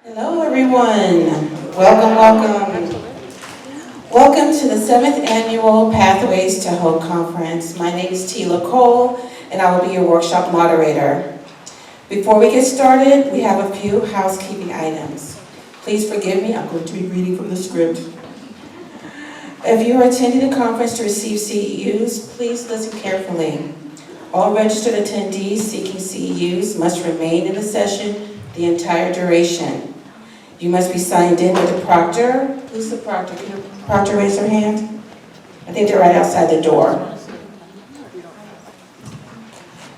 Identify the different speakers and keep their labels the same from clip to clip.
Speaker 1: Hello everyone. Welcome. Welcome to the 7th Annual Pathways to Hope Conference. My name is Tila Cole and I will be your workshop moderator. Before we get started, we have a few housekeeping items. Please forgive me, I'm going to be reading from the script. If you are attending the conference to receive CEUs, please listen carefully. All registered attendees seeking CEUs must remain in the session the entire duration. You must be signed in with a proctor. Who's the proctor? Can the proctor raise their hand? I think they're right outside the door.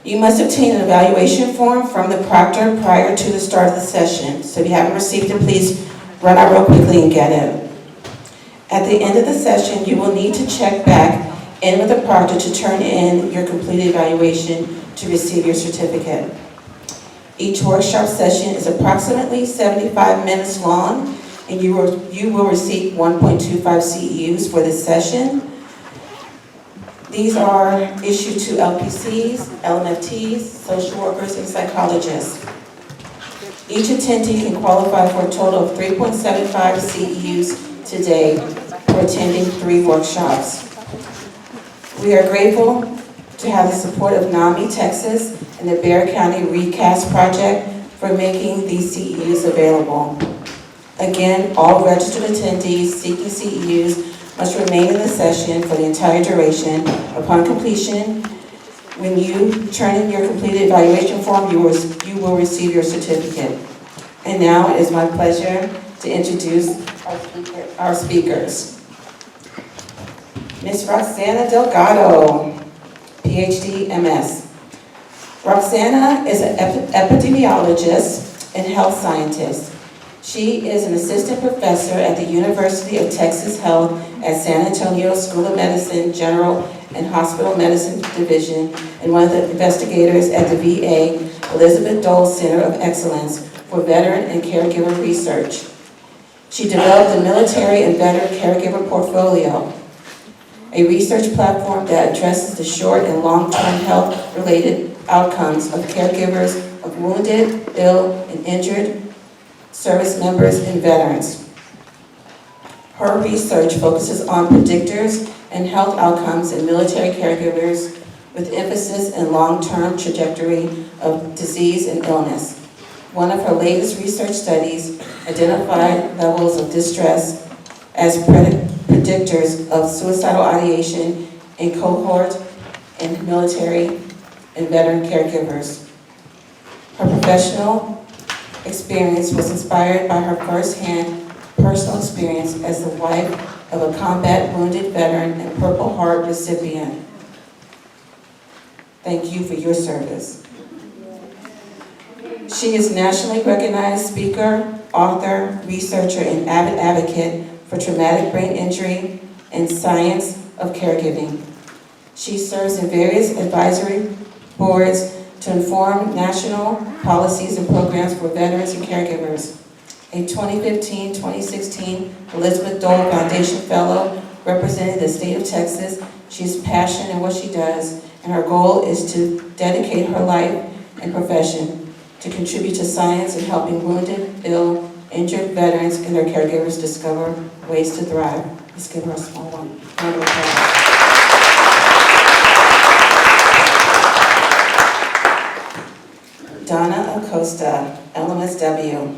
Speaker 1: You must obtain an evaluation form from the proctor prior to the start of the session. So if you haven't received it, please run out real quickly and get it. At the end of the session, you will need to check back in with the proctor to turn in your completed evaluation to receive your certificate. Each workshop session is approximately 75 minutes long, and you will receive 1.25 CEUs for this session. These are issued to LPCs, LMFTs, social workers, and psychologists. Each attendee can qualify for a total of 3.75 CEUs today for attending 3 workshops. We are grateful to have the support of NAMI, Texas, and the Bexar County Recast Project for making these CEUs available. Again, all registered attendees seeking CEUs must remain in the session for the entire duration. Upon completion, when you turn in your completed evaluation form, you will receive your certificate. And now it is my pleasure to introduce our speakers. Ms. Roxanna Delgado, PhD, MS. Roxanna is an epidemiologist and health scientist. She is an assistant professor at the University of Texas Health at San Antonio School of Medicine, General and Hospital Medicine Division, and one of the investigators at the VA Elizabeth Dole Center of Excellence for Veteran and Caregiver Research. She developed the Military and Veteran Caregiver Portfolio, a research platform that addresses the short and long-term health-related outcomes of caregivers of wounded, ill, and injured service members and veterans. Her research focuses on predictors and health outcomes in military caregivers with emphasis in long-term trajectory of disease and illness. One of her latest research studies identified levels of distress as predictors of suicidal ideation in cohort and military and veteran caregivers. Her professional experience was inspired by her first-hand personal experience as the wife of a combat wounded veteran and Purple Heart recipient. Thank you for your service. She is nationally recognized speaker, author, researcher, and avid advocate for traumatic brain injury and science of caregiving. She serves in various advisory boards to inform national policies and programs for veterans and caregivers. A 2015-2016 Elizabeth Dole Foundation Fellow representing the state of Texas. She is passionate in what she does, and her goal is to dedicate her life and profession to contribute to science and helping wounded, ill, injured veterans and their caregivers discover ways to thrive. Let's give her a small one. Round of applause. Donna Costa, LMSW.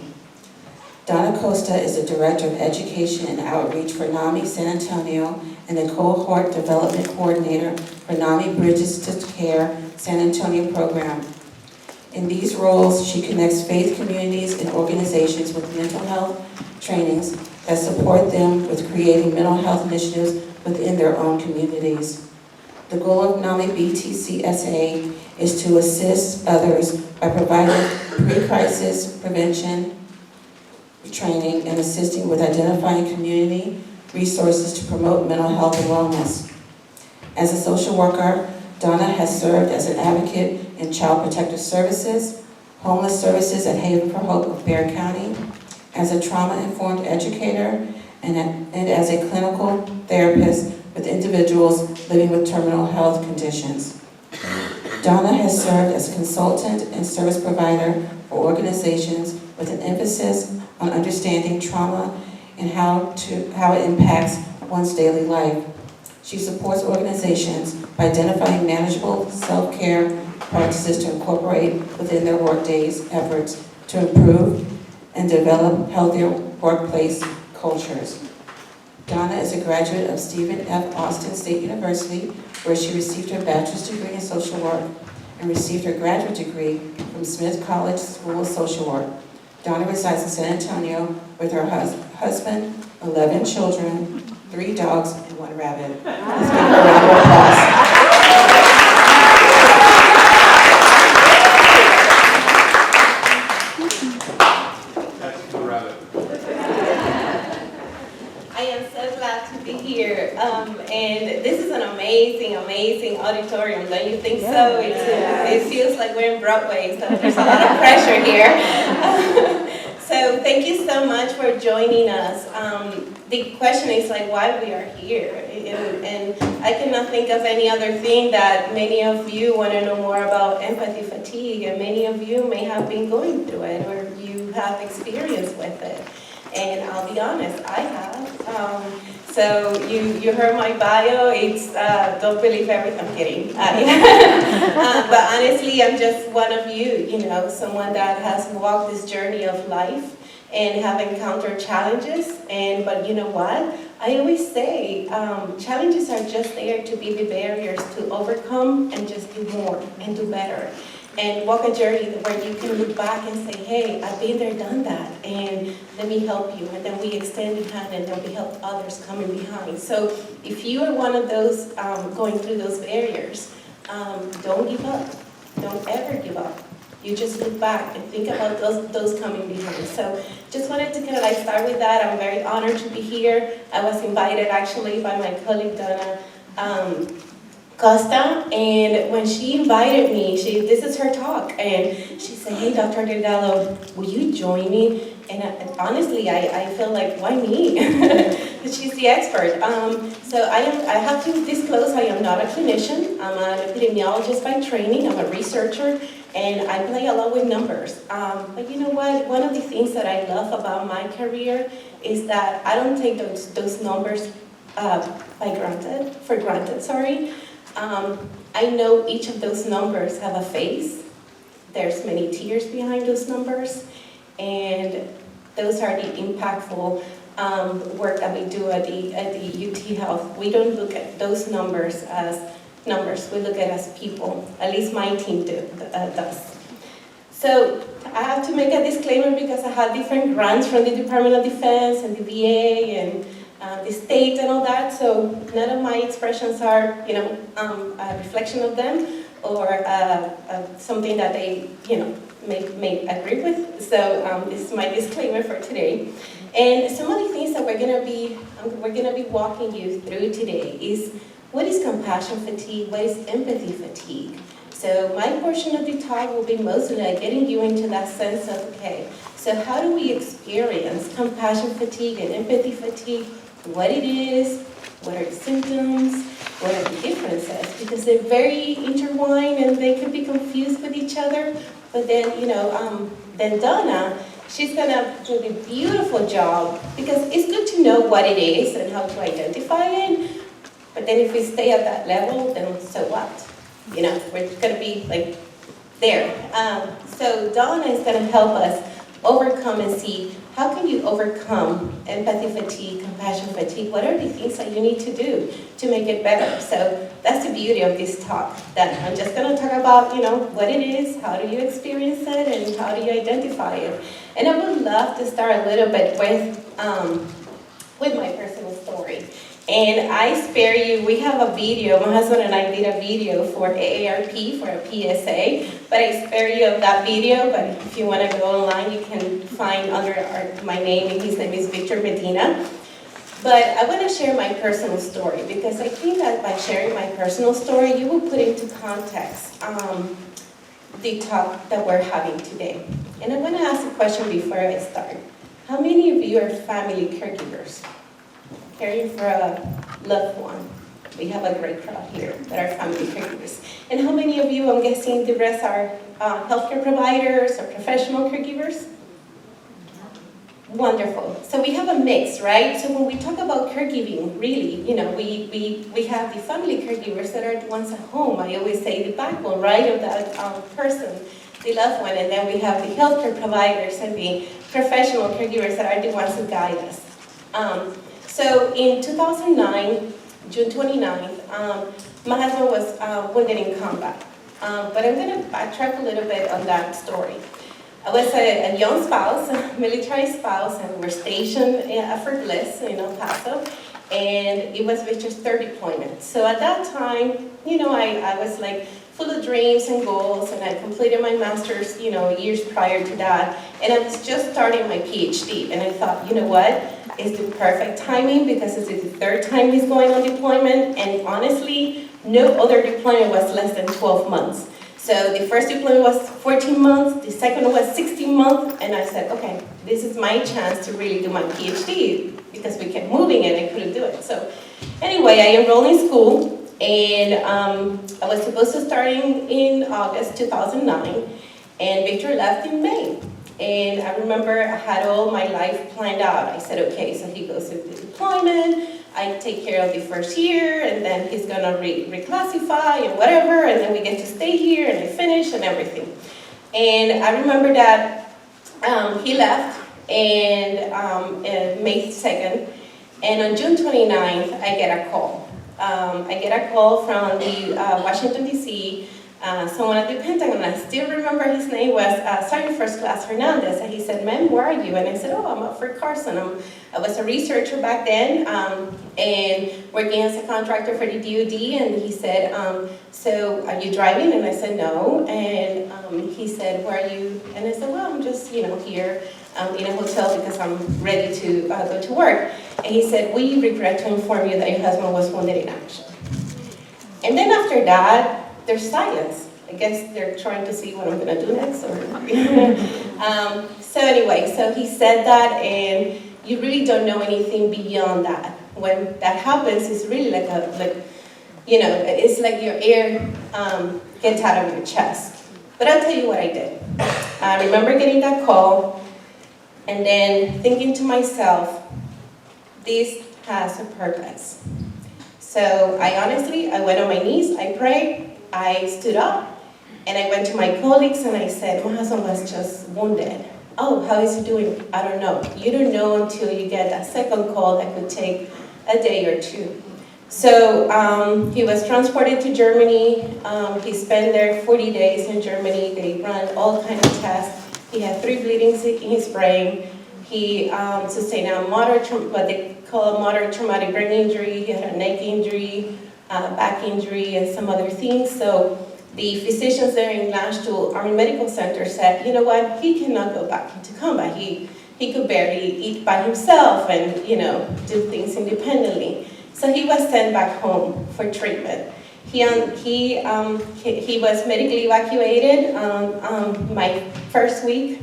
Speaker 1: Donna Costa is the Director of Education and Outreach for NAMI San Antonio and the Cohort Development Coordinator for NAMI Bridges to Care San Antonio program. In these roles, she connects faith communities and organizations with mental health trainings that support them with creating mental health initiatives within their own communities. The goal of NAMI BTCSA is to assist others by providing pre-crisis prevention training and assisting with identifying community resources to promote mental health and wellness. As a social worker, Donna has served as an advocate in Child Protective Services, Homeless Services at Haven for Hope of Bexar County, as a trauma-informed educator, and as a clinical therapist with individuals living with terminal health conditions. Donna has served as a consultant and service provider for organizations with an emphasis on understanding trauma and how it impacts one's daily life. She supports organizations by identifying manageable self-care practices to incorporate within their workdays efforts to improve and develop healthier workplace cultures. Donna is a graduate of Stephen F. Austin State University, where she received her bachelor's degree in social work and received her graduate degree from Smith College School of Social Work. Donna resides in San Antonio with her husband, 11 children, 3 dogs, and 1 rabbit. Let's give her a round of applause.
Speaker 2: I am so glad to be here, and this is an amazing, amazing auditorium. Don't you think so? It feels like we're in Broadway, so there's a lot of pressure here. So thank you so much for joining us. The question is like why we are here, and I cannot think of any other thing that many of you want to know more about empathy fatigue, and many of you may have been going through it or you have experience with it. And I'll be honest, I have. So you heard my bio. It's don't believe everything. I'm kidding. But honestly, I'm just one of you. Someone that has walked this journey of life and have encountered challenges. But you know what? I always say challenges are just there to be the barriers to overcome and just do more and do better. And walk a journey where you can look back and say, hey, I've been there, done that, and let me help you. And then we extend a hand, and then we help others coming behind. So if you are one of those going through those barriers, don't give up. Don't ever give up. You just look back and think about those coming behind. So just wanted to kind of start with that. I'm very honored to be here. I was invited actually by my colleague Donna Costa, and when she invited me, this is her talk, and she said, hey, Dr. Dergallo, will you join me? And honestly, I feel like, why me? She's the expert. So I have to disclose I am not a clinician. I'm an epidemiologist by training. I'm a researcher, and I play a lot with numbers. But you know what? One of the things that I love about my career is that I don't take those numbers for granted. I know each of those numbers have a face. There's many tears behind those numbers, and those are the impactful work that we do at the UT Health. We don't look at those numbers as numbers. We look at it as people. At least my team does. So I have to make a disclaimer because I had different grants from the Department of Defense and the VA and the state and all that, so none of my expressions are, a reflection of them or something that they, may agree with. So this is my disclaimer for today. And some of the things that we're gonna be walking you through today is what is compassion fatigue, what is empathy fatigue. So my portion of the talk will be mostly like getting you into that sense of, okay, so how do we experience compassion fatigue and empathy fatigue? What it is, what are the symptoms, what are the differences, because they're very intertwined and they can be confused with each other. But then, then Donna, she's gonna do the beautiful job, because it's good to know what it is and how to identify it, but then if we stay at that level, then so what? We're gonna be like there. So Donna is gonna help us overcome and see how can you overcome empathy fatigue, compassion fatigue? What are the things that you need to do to make it better? So that's the beauty of this talk, that I'm just going to talk about, what it is, how do you experience it, and how do you identify it. And I would love to start a little bit with my personal story. And I spare you, we have a video, my husband and I did a video for AARP, for a PSA, but I spare you of that video, but if you want to go online, you can find under my name, and his name is Victor Medina. But I want to share my personal story, because I think that by sharing my personal story, you will put into context the talk that we're having today. And I want to ask a question before I start. How many of you are family caregivers? Caring for a loved one. We have a great crowd here that are family caregivers. And how many of you, I'm guessing the rest are healthcare providers or professional caregivers? Wonderful. So we have a mix, right? So when we talk about caregiving, really, we have the family caregivers that are the ones at home. I always say the backbone, right, of that person, the loved one. And then we have the healthcare providers and the professional caregivers that are the ones who guide us. So in 2009, June 29th, my husband was wounded in combat. But I'm going to backtrack a little bit on that story. I was a young spouse, a military spouse, and we were stationed at Fort Bliss in El Paso, and it was Victor's third deployment. So at that time, I was like full of dreams and goals, and I completed my master's, years prior to that, and I was just starting my PhD, and I thought, you know what, it's the perfect timing because it's the third time he's going on deployment, and honestly, no other deployment was less than 12 months. So the first deployment was 14 months, the second was 16 months, and I said, okay, this is my chance to really do my PhD because we kept moving and I couldn't do it. So anyway, I enrolled in school, and I was supposed to start in August 2009, and Victor left in May. And I remember I had all my life planned out. I said, okay, so he goes to the deployment, I take care of the first year, and then he's gonna reclassify and whatever, and then we get to stay here, and I finish and everything. And I remember that he left and May 2nd, and on June 29th, I get a call. I get a call from the Washington, D.C., someone at the Pentagon, and I still remember his name was Sergeant First Class Hernandez, and he said, ma'am, where are you? And I said, oh, I'm up for Carson. I was a researcher back then, and working as a contractor for the DoD, and he said, so are you driving? And I said, no, and he said, where are you? And I said, well, I'm just, here in a hotel because I'm ready to go to work. And he said, we regret to inform you that your husband was wounded in action. And then after that, there's silence. I guess they're trying to see what I'm going to do next. So anyway, so he said that, and you really don't know anything beyond that. When that happens, it's really like it's like your air gets out of your chest. But I'll tell you what I did. I remember getting that call, and then thinking to myself, this has a purpose. So I went on my knees, I prayed, I stood up, and I went to my colleagues and I said, my husband was just wounded. Oh, how is he doing? I don't know. You don't know until you get that second call that could take a day or two. So he was transported to Germany. He spent there 40 days in Germany. They ran all kinds of tests. He had 3 bleedings in his brain. He sustained what they call a moderate traumatic brain injury. He had a neck injury, back injury, and some other things. So the physicians there in Landstuhl Army Medical Center said, you know what, he cannot go back into combat. He could barely eat by himself and, do things independently. So he was sent back home for treatment. He was medically evacuated my first week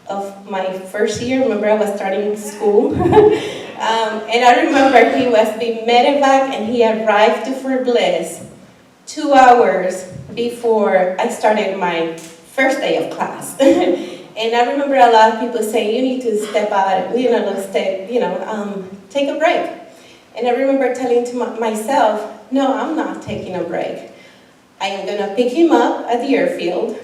Speaker 2: of my first year. Remember, I was starting school. And I remember he was being medevac, and he arrived to Fort Bliss 2 hours before I started my first day of class. And I remember a lot of people saying, you need to step out, take a break. And I remember telling to myself, no, I'm not taking a break. I am going to pick him up at the airfield.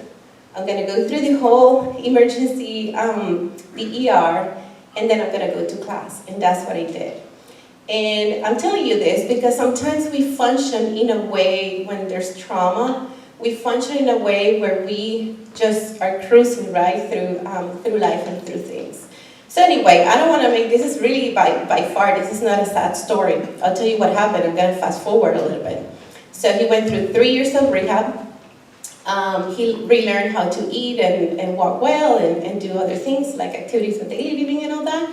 Speaker 2: I'm going to go through the whole emergency, the ER, and then I'm going to go to class. And that's what I did. And I'm telling you this because sometimes we function in a way when there's trauma. We function in a way where we just are cruising right through life and through things. So anyway, I don't want to make, this is really by far, this is not a sad story. I'll tell you what happened. I'm going to fast forward a little bit. So he went through 3 years of rehab. He relearned how to eat and walk well and do other things like activities of daily living and all that.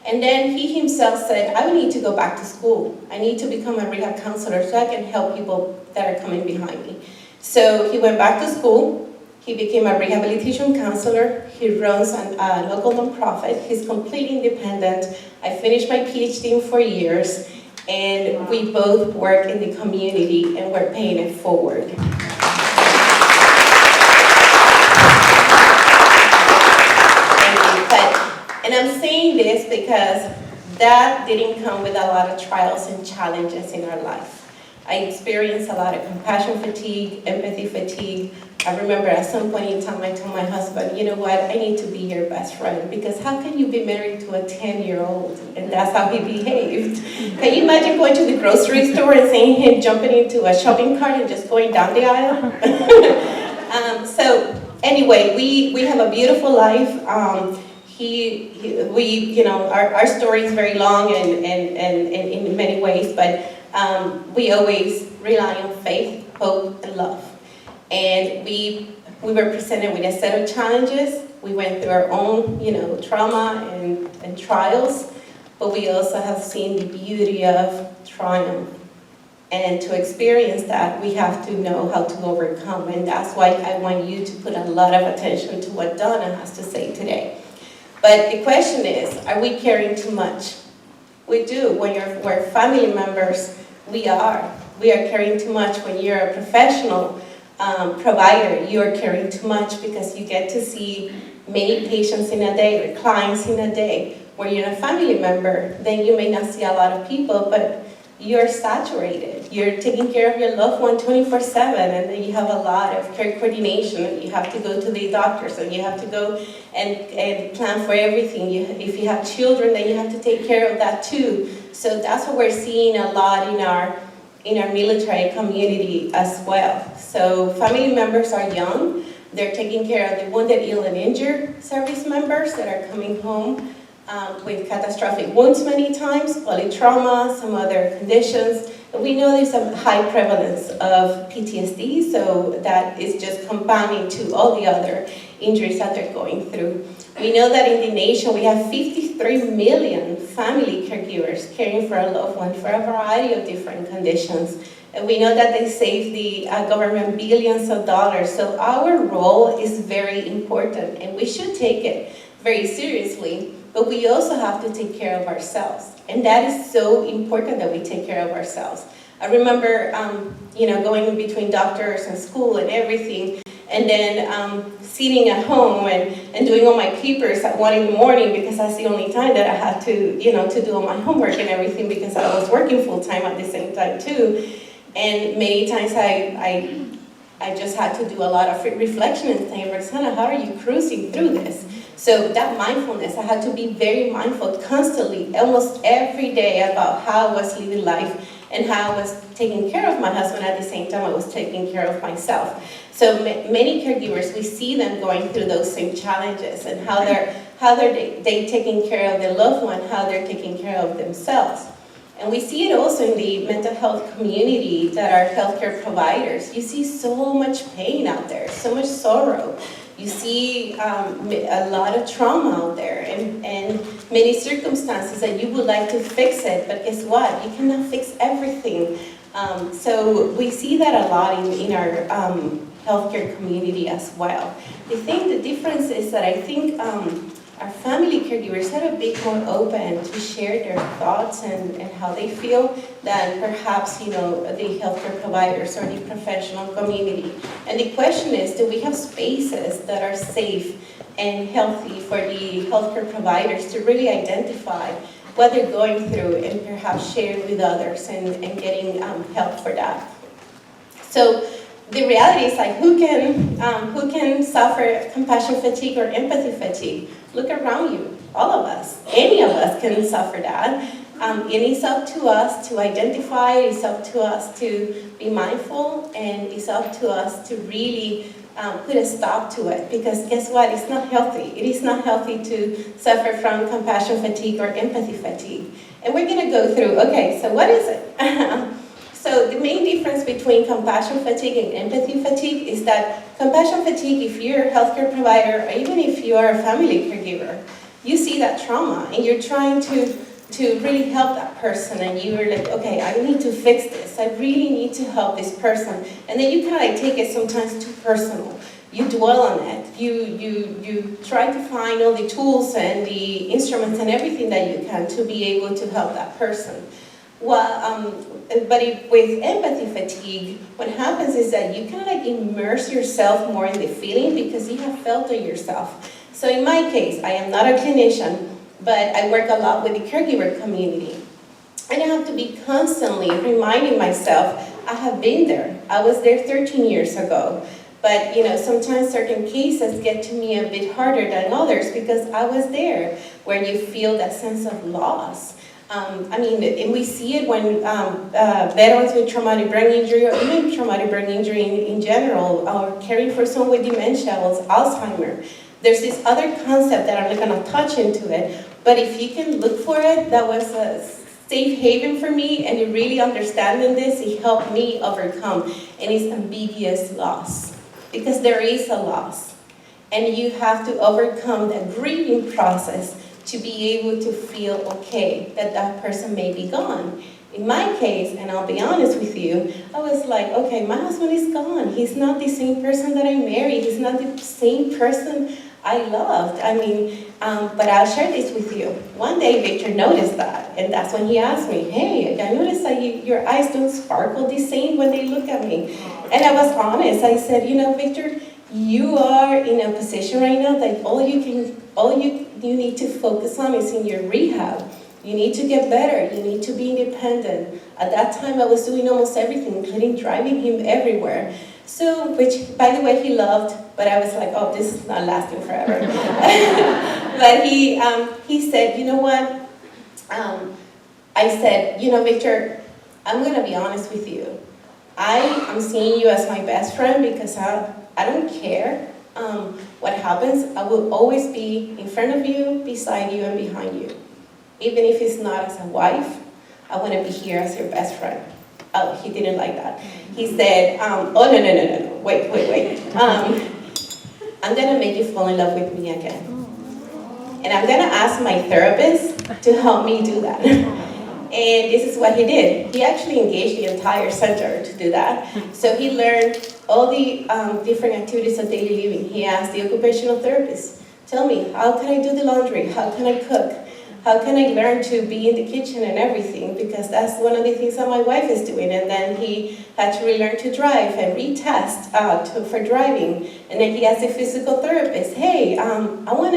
Speaker 2: And then he himself said, I need to go back to school. I need to become a rehab counselor so I can help people that are coming behind me. So he went back to school. He became a rehabilitation counselor. He runs a local nonprofit. He's completely independent. I finished my PhD in 4 years, and we both work in the community, and we're paying it forward. And I'm saying this is because that didn't come with a lot of trials and challenges in our life. I experienced a lot of compassion fatigue, empathy fatigue. I remember at some point in time I told my husband, you know what, I need to be your best friend, because how can you be married to a 10-year-old? And that's how he behaved. Can you imagine going to the grocery store and seeing him jumping into a shopping cart and just going down the aisle? So anyway, we have a beautiful life. Our story is very long and in many ways, but we always rely on faith, hope, and love. And we were presented with a set of challenges. We went through our own, trauma and trials, but we also have seen the beauty of triumph. And to experience that, we have to know how to overcome. And that's why I want you to put a lot of attention to what Donna has to say today. But the question is, are we caring too much? We do. When we're family members, we are. We are caring too much. When you're a professional provider, you are caring too much because you get to see many patients in a day or clients in a day. When you're a family member, then you may not see a lot of people, but you're saturated. You're taking care of your loved one 24/7, and then you have a lot of care coordination, and you have to go to the doctors, and you have to go and plan for everything. If you have children, then you have to take care of that too. So that's what we're seeing a lot in our military community as well. So family members are young. They're taking care of the wounded, ill, and injured service members that are coming home with catastrophic wounds many times, polytrauma, some other conditions. We know there's a high prevalence of PTSD, so that is just compounding to all the other injuries that they're going through. We know that in the nation we have 53 million family caregivers caring for a loved one for a variety of different conditions. And we know that they save the government billions of dollars. So our role is very important, and we should take it very seriously. But we also have to take care of ourselves. And that is so important that we take care of ourselves. I remember, going in between doctors and school and everything, and then sitting at home and doing all my papers at 1 in the morning, because that's the only time that I had to do all my homework and everything, because I was working full time at the same time too. And many times I just had to do a lot of reflection and saying, Roxanna, how are you cruising through this? So that mindfulness, I had to be very mindful constantly, almost every day, about how I was living life and how I was taking care of my husband at the same time I was taking care of myself. So many caregivers, we see them going through those same challenges, and how they're taking care of their loved one, how they're taking care of themselves. And we see it also in the mental health community that are healthcare providers. You see so much pain out there, so much sorrow. You see a lot of trauma out there, and many circumstances that you would like to fix it, but guess what? You cannot fix everything. So we see that a lot in our healthcare community as well. The difference is that I think our family caregivers are a bit more open to share their thoughts and how they feel than perhaps, the healthcare providers or the professional community. And the question is, do we have spaces that are safe and healthy for the healthcare providers to really identify what they're going through and perhaps share with others and getting help for that? So the reality is, like, who can suffer compassion fatigue or empathy fatigue? Look around you. All of us, any of us can suffer that. It is up to us to identify, it's up to us to be mindful, and it's up to us to really put a stop to it, because guess what? It's not healthy. It is not healthy to suffer from compassion fatigue or empathy fatigue. And we're going to go through, okay, so what is it? So the main difference between compassion fatigue and empathy fatigue is that compassion fatigue, if you're a healthcare provider or even if you are a family caregiver, you see that trauma and you're trying to really help that person, and you're like, okay, I need to fix this. I really need to help this person. And then you kind of like take it sometimes too personal. You dwell on it. You try to find all the tools and the instruments and everything that you can to be able to help that person. Well, with empathy fatigue, what happens is that you kind of like immerse yourself more in the feeling because you have felt it yourself. So in my case, I am not a clinician, but I work a lot with the caregiver community. And I have to be constantly reminding myself, I have been there. I was there 13 years ago. But sometimes certain cases get to me a bit harder than others because I was there, where you feel that sense of loss. And we see it when veterans with traumatic brain injury, or even traumatic brain injury in general, or caring for someone with dementia or Alzheimer's. There's this other concept that I'm not going to touch into it, but if you can look for it, that was a safe haven for me, and in really understanding this, it helped me overcome any ambiguous loss. Because there is a loss, and you have to overcome the grieving process to be able to feel okay that that person may be gone. In my case, and I'll be honest with you, I was like, okay, my husband is gone. He's not the same person that I married. He's not the same person I loved. But I'll share this with you. One day, Victor noticed that, and that's when he asked me, hey, I noticed that your eyes don't sparkle the same when they look at me. And I was honest. I said, Victor, you are in a position right now that all you need to focus on is in your rehab. You need to get better. You need to be independent. At that time, I was doing almost everything, including driving him everywhere. So, which, by the way, he loved, but I was like, oh, this is not lasting forever. But he said, you know what? I said, Victor, I'm going to be honest with you. I am seeing you as my best friend because I don't care what happens. I will always be in front of you, beside you, and behind you. Even if it's not as a wife, I want to be here as your best friend. Oh, he didn't like that. He said, oh, no, wait. I'm going to make you fall in love with me again. And I'm going to ask my therapist to help me do that. And this is what he did. He actually engaged the entire center to do that. So he learned all the different activities of daily living. He asked the occupational therapist, tell me, how can I do the laundry? How can I cook? How can I learn to be in the kitchen and everything? Because that's one of the things that my wife is doing. And then he had to relearn to drive and retest for driving. And then he asked the physical therapist, hey, I want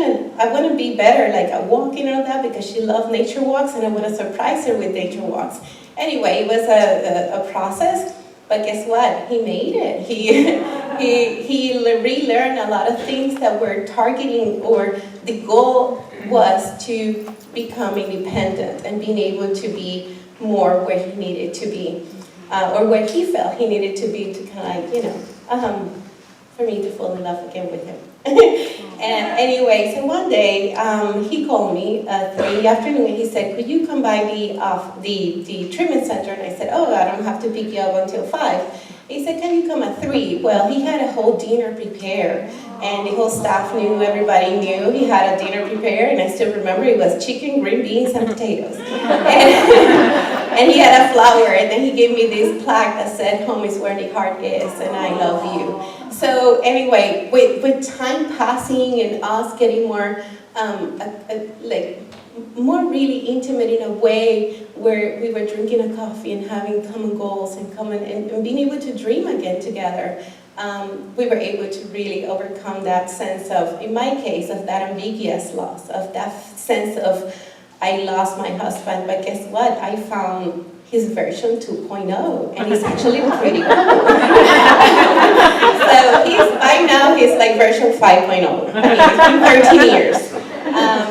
Speaker 2: to be better, like at walking and all that, because she loved nature walks, and I want to surprise her with nature walks. Anyway, it was a process. But guess what? He made it. He relearned a lot of things that were targeting, or the goal was to become independent and being able to be more where he needed to be, or where he felt he needed to be to kind of for me to fall in love again with him. And anyway, so one day he called me at 3 in the afternoon, and he said, could you come by the treatment center? And I said, oh, I don't have to pick you up until 5. He said, can you come at 3? Well, he had a whole dinner prepared, and the whole staff knew, everybody knew he had a dinner prepared, and I still remember it was chicken, green beans, and potatoes. And he had a flower, and then he gave me this plaque that said, home is where the heart is, and I love you. So anyway, with time passing and us getting more, more really intimate in a way where we were drinking a coffee and having common goals and being able to dream again together, we were able to really overcome that sense of, in my case, of that ambiguous loss, of that sense of, I lost my husband, but guess what? I found his version 2.0, and he's actually pretty cool. So by now he's like version 5.0. It's been 13 years.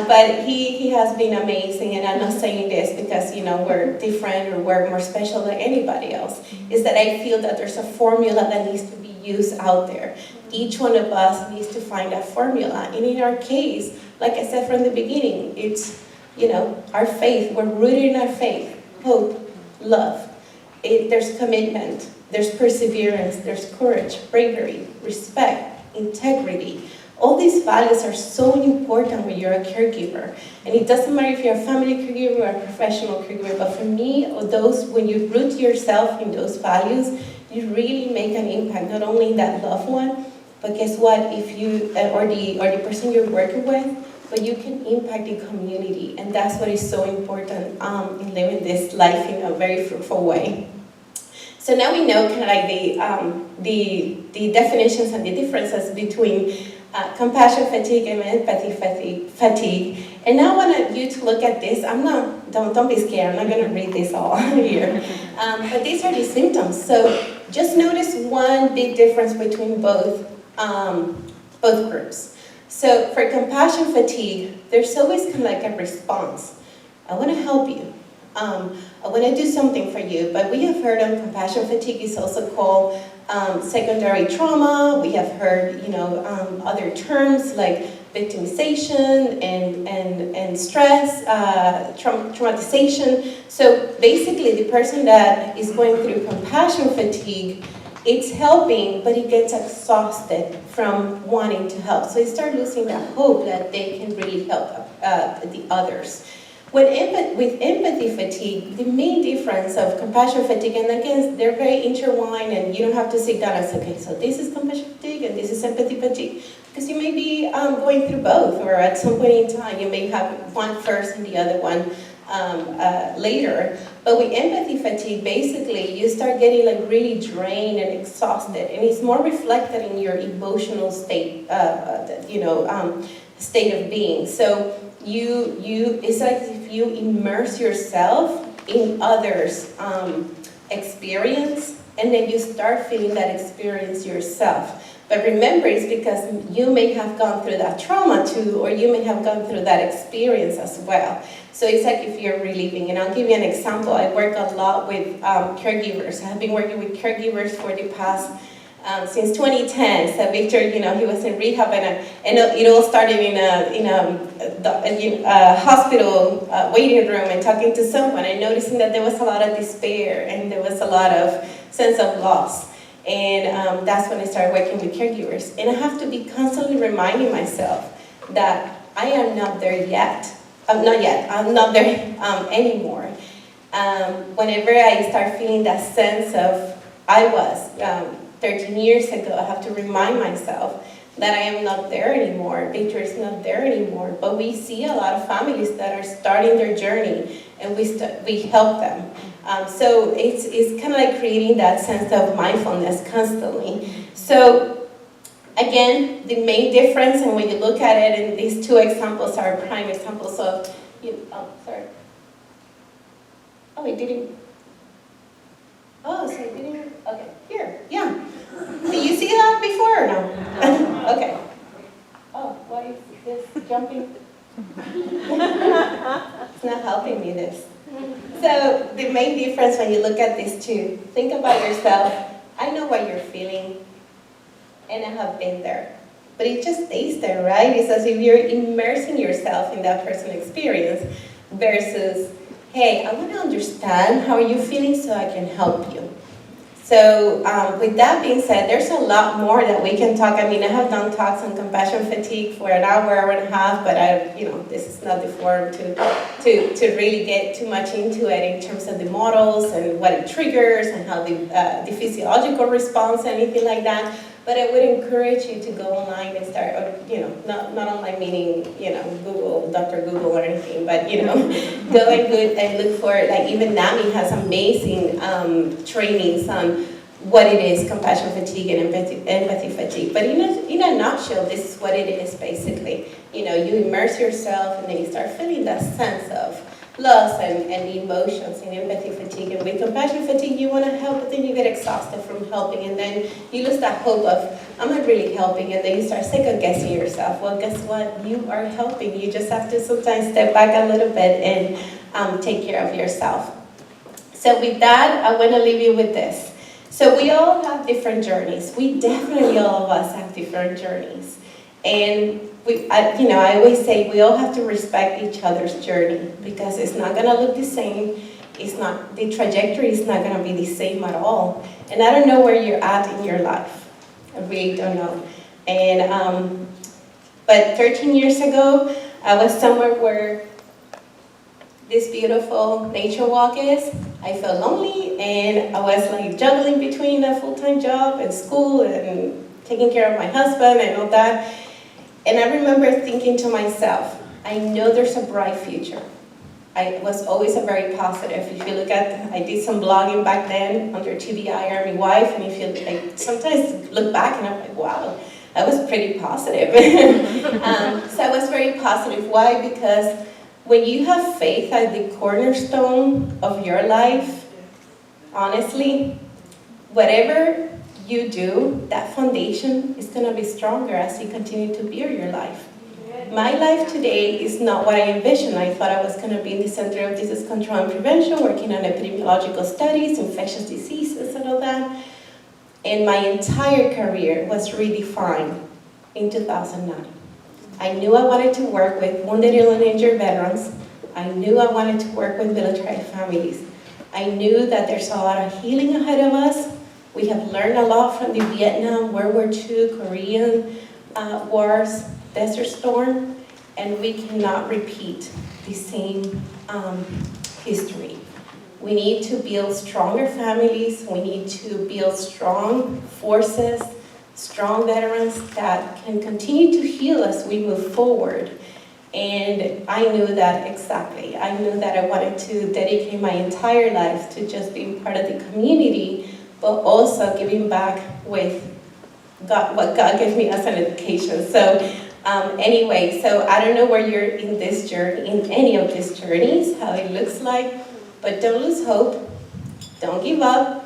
Speaker 2: But he has been amazing, and I'm not saying this because, we're different or we're more special than anybody else. Is that I feel that there's a formula that needs to be used out there. Each one of us needs to find that formula. And in our case, like I said from the beginning, it's, our faith. We're rooted in our faith, hope, love. There's commitment, there's perseverance, there's courage, bravery, respect, integrity. All these values are so important when you're a caregiver. And it doesn't matter if you're a family caregiver or a professional caregiver, but for me, when you root yourself in those values, you really make an impact, not only in that loved one, but guess what, if you, or the person you're working with, but you can impact the community. And that's what is so important in living this life in a very fruitful way. So now we know kind of like the definitions and the differences between compassion fatigue and empathy fatigue. And I want you to look at this. Don't be scared, I'm not going to read this all here. But these are the symptoms. So just notice one big difference between both groups. So for compassion fatigue, there's always kind of like a response. I want to help you. I want to do something for you. But we have heard of compassion fatigue is also called secondary trauma. We have heard, other terms like victimization and stress, traumatization. So basically, the person that is going through compassion fatigue, it's helping, but it gets exhausted from wanting to help. So they start losing that hope that they can really help the others. With empathy fatigue, the main difference of compassion fatigue, and again, they're very intertwined, and you don't have to sit down and say, okay, so this is compassion fatigue and this is empathy fatigue, because you may be going through both, or at some point in time, you may have one first and the other one later. But with empathy fatigue, basically, you start getting like really drained and exhausted, and it's more reflected in your emotional state, state of being. So it's like if you immerse yourself in others' experience, and then you start feeling that experience yourself. But remember, it's because you may have gone through that trauma too, or you may have gone through that experience as well. So it's like if you're reliving. And I'll give you an example. I work a lot with caregivers. I have been working with caregivers for the past since 2010. So Victor, he was in rehab, and it all started in a hospital waiting room and talking to someone and noticing that there was a lot of despair and there was a lot of sense of loss. And that's when I started working with caregivers. And I have to be constantly reminding myself that I am not there yet. I'm not there anymore. Whenever I start feeling that sense of I was 13 years ago, I have to remind myself that I am not there anymore. Victor is not there anymore. But we see a lot of families that are starting their journey, and we help them. So it's kind of like creating that sense of mindfulness constantly. So again, the main difference, and when you look at it, and these two examples are prime examples of, okay, here, yeah. Did you see that before or no? Okay. Oh, why is this jumping? It's not helping me, this. So the main difference when you look at these two, think about yourself. I know what you're feeling, and I have been there. But it just stays there, right? It's as if you're immersing yourself in that person's experience versus, hey, I want to understand how are you feeling so I can help you. So with that being said, there's a lot more that we can talk. I mean, I have done talks on compassion fatigue for an hour and a half, but this is not the forum to really get too much into it in terms of the models and what it triggers and how the physiological response, anything like that. But I would encourage you to go online and start, not online meaning, Google, Dr. Google or anything, but, go and look for, like even NAMI has amazing trainings on what it is, compassion fatigue and empathy fatigue. But in a nutshell, this is what it is basically. You immerse yourself and then you start feeling that sense of loss and the emotions in empathy fatigue. And with compassion fatigue, you want to help, but then you get exhausted from helping, and then you lose that hope of, I'm not really helping, and then you start second-guessing yourself. Well, guess what? You are helping. You just have to sometimes step back a little bit and take care of yourself. So with that, I want to leave you with this. So we all have different journeys. We definitely, all of us, have different journeys. And I always say we all have to respect each other's journey, because it's not going to look the same. The trajectory is not going to be the same at all. And I don't know where you're at in your life. I really don't know. And but 13 years ago, I was somewhere where this beautiful nature walk is. I felt lonely, and I was like juggling between a full-time job and school and taking care of my husband and all that. And I remember thinking to myself, I know there's a bright future. I was always a very positive. If you look at, I did some blogging back then under TBI Army Wife, and if you sometimes look back and I'm like, wow, I was pretty positive. So I was very positive. Why? Because when you have faith at the cornerstone of your life, honestly, whatever you do, that foundation is going to be stronger as you continue to build your life. My life today is not what I envisioned. I thought I was going to be in the Center of Disease Control and Prevention, working on epidemiological studies, infectious diseases, and all that. And my entire career was redefined in 2009. I knew I wanted to work with wounded, ill, and injured veterans. I knew I wanted to work with military families. I knew that there's a lot of healing ahead of us. We have learned a lot from the Vietnam, World War II, Korean wars, Desert Storm, and we cannot repeat the same history. We need to build stronger families. We need to build strong forces, strong veterans that can continue to heal as we move forward. And I knew that exactly. I knew that I wanted to dedicate my entire life to just being part of the community, but also giving back with God, what God gave me as an education. So anyway, so I don't know where you're in this journey, in any of these journeys, how it looks like, but don't lose hope. Don't give up.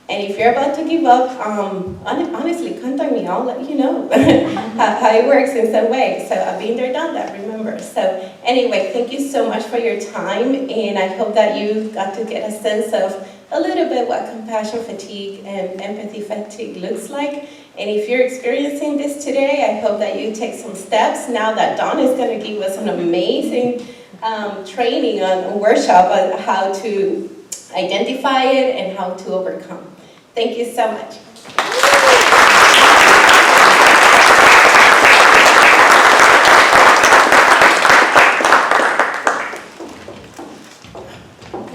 Speaker 2: And if you're about to give up, honestly, contact me. I'll let you know how it works in some way. So I've been there, done that, remember. So anyway, thank you so much for your time. And I hope that you got to get a sense of a little bit what compassion fatigue and empathy fatigue looks like. And if you're experiencing this today, I hope that you take some steps now that Donna is going to give us an amazing training on a workshop on how to identify it and how to overcome. Thank you so much.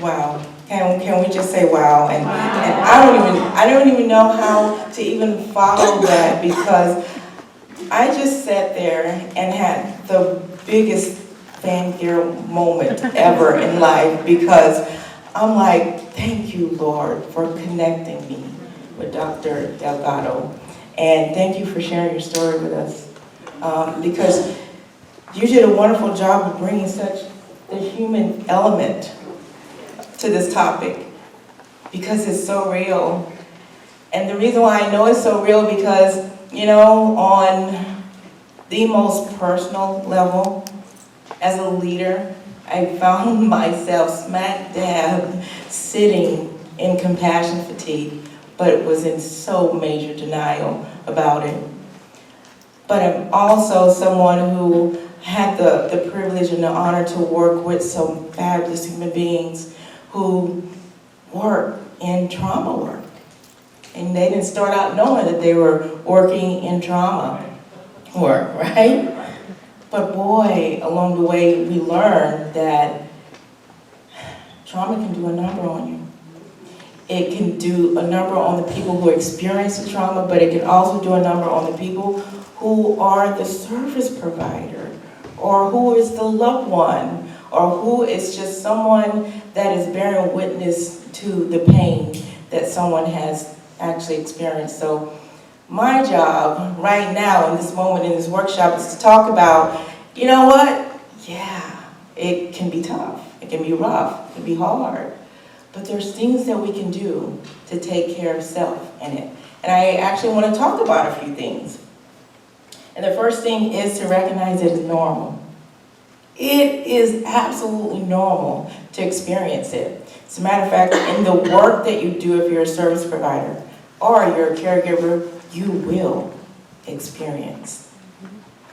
Speaker 3: Wow. Can we just say wow? And I don't even know how to even follow that, because I just sat there and had the biggest fangirl moment ever in life, because I'm like, thank you, Lord, for connecting me with Dr. Delgado. And thank you for sharing your story with us. Because you did a wonderful job of bringing such the human element to this topic, because it's so real. And the reason why I know it's so real, because, you know, on the most personal level, as a leader, I found myself smack dab sitting in compassion fatigue, but was in so major denial about it. But I'm also someone who had the privilege and the honor to work with some fabulous human beings who work in trauma work. And they didn't start out knowing that they were working in trauma work, right? But boy, along the way, we learned that trauma can do a number on you. It can do a number on the people who experience the trauma, but it can also do a number on the people who are the service provider, or who is the loved one, or who is just someone that is bearing witness to the pain that someone has actually experienced. So my job right now in this moment in this workshop is to talk about, you know what? Yeah, it can be tough, it can be rough, it can be hard, but there's things that we can do to take care of self in it. And I actually want to talk about a few things. And the first thing is to recognize it is normal. It is absolutely normal to experience it. As a matter of fact, in the work that you do, if you're a service provider or you're a caregiver, you will experience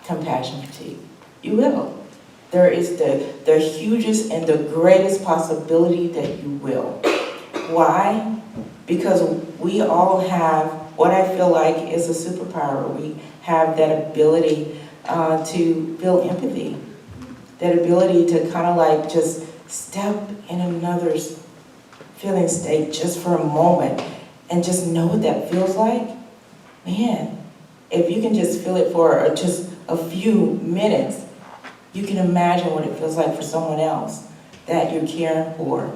Speaker 3: compassion fatigue. You will. There is the hugest and the greatest possibility that you will. Why? Because we all have what I feel like is a superpower. We have that ability to feel empathy. That ability to kind of like just step in another's feeling state just for a moment and just know what that feels like. Man, if you can just feel it for just a few minutes, you can imagine what it feels like for someone else that you're caring for.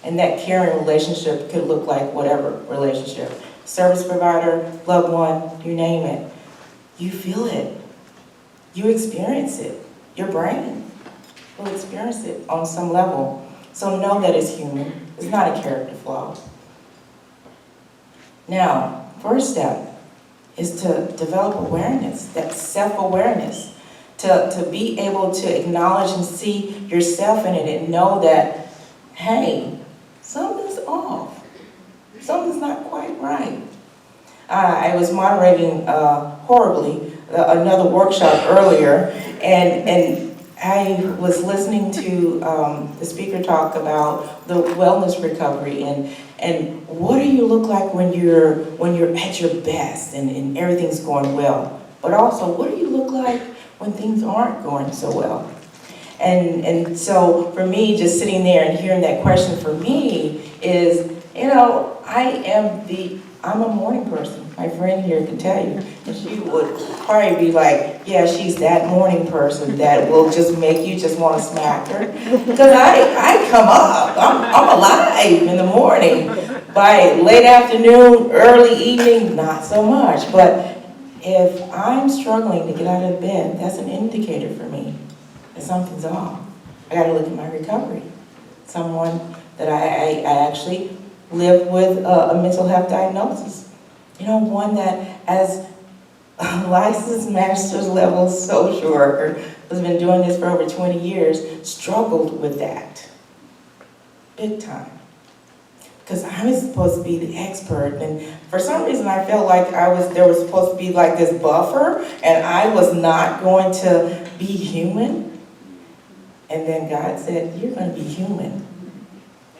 Speaker 3: And that caring relationship could look like whatever relationship. Service provider, loved one, you name it. you feel it. You experience it. Your brain will experience it on some level. So know that it's human. It's not a character flaw. Now, first step is to develop awareness, that self-awareness, to be able to acknowledge and see yourself in it and know that, hey, something's off. Something's not quite right. I was moderating horribly another workshop earlier, and I was listening to the speaker talk about the wellness recovery and what do you look like when you're at your best and everything's going well, but also what do you look like when things aren't going so well? And so for me, just sitting there and hearing that question for me is, you know, I'm a morning person. My friend here can tell you. And she would probably be like, yeah, she's that morning person that will just make you just want to smack her. Because I come up, I'm alive in the morning. By late afternoon, early evening, not so much. But if I'm struggling to get out of bed, that's an indicator for me that something's off. I got to look at my recovery. Someone that I actually live with a mental health diagnosis. You know, one that as a licensed master's level social worker who's been doing this for over 20 years, struggled with that. Big time. Because I was supposed to be the expert, and for some reason I felt like there was supposed to be like this buffer, and I was not going to be human. And then God said, you're going to be human.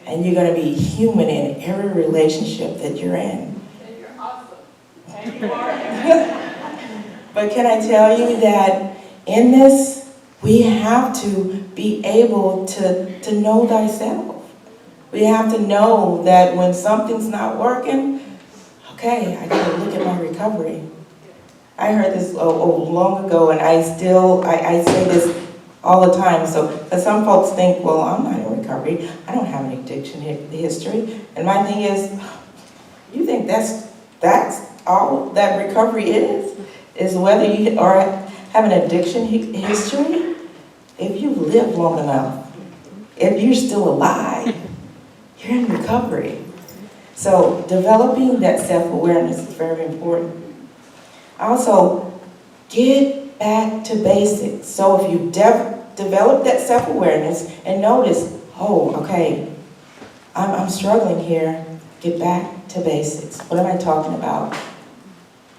Speaker 3: And you're going to be human in every relationship that you're in.
Speaker 4: And you're awesome. And you are.
Speaker 3: But can I tell you that in this, we have to be able to know thyself. We have to know that when something's not working, okay, I got to look at my recovery. I heard this long ago, and I say this all the time. So, because some folks think, well, I'm not in recovery. I don't have an addiction history. And my thing is, you think that's all that recovery is whether you have an addiction history? If you've lived long enough, if you're still alive, you're in recovery. So developing that self-awareness is very important. Also, get back to basics. So if you develop that self-awareness and notice, oh, okay, I'm struggling here, get back to basics. What am I talking about?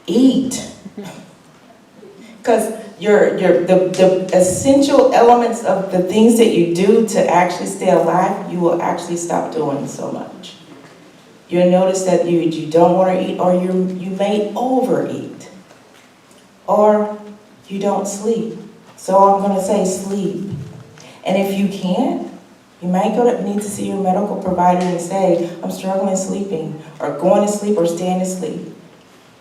Speaker 3: Eat. Because the essential elements of the things that you do to actually stay alive, you will actually stop doing so much. You'll notice that you don't want to eat, or you may overeat, or you don't sleep. So I'm going to say sleep. And if you can't, you might need to see your medical provider and say, I'm struggling sleeping, or going to sleep, or staying asleep.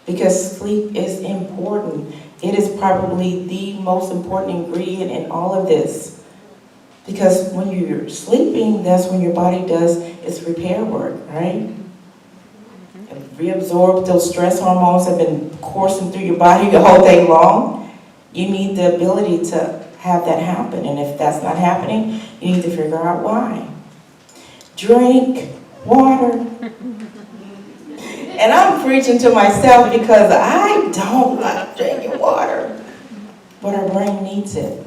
Speaker 3: Because sleep is important. It is probably the most important ingredient in all of this. Because when you're sleeping, that's when your body does its repair work, right? It reabsorbs those stress hormones that have been coursing through your body the whole day long. You need the ability to have that happen. And if that's not happening, you need to figure out why. Drink water. And I'm preaching to myself because I don't like drinking water. But our brain needs it.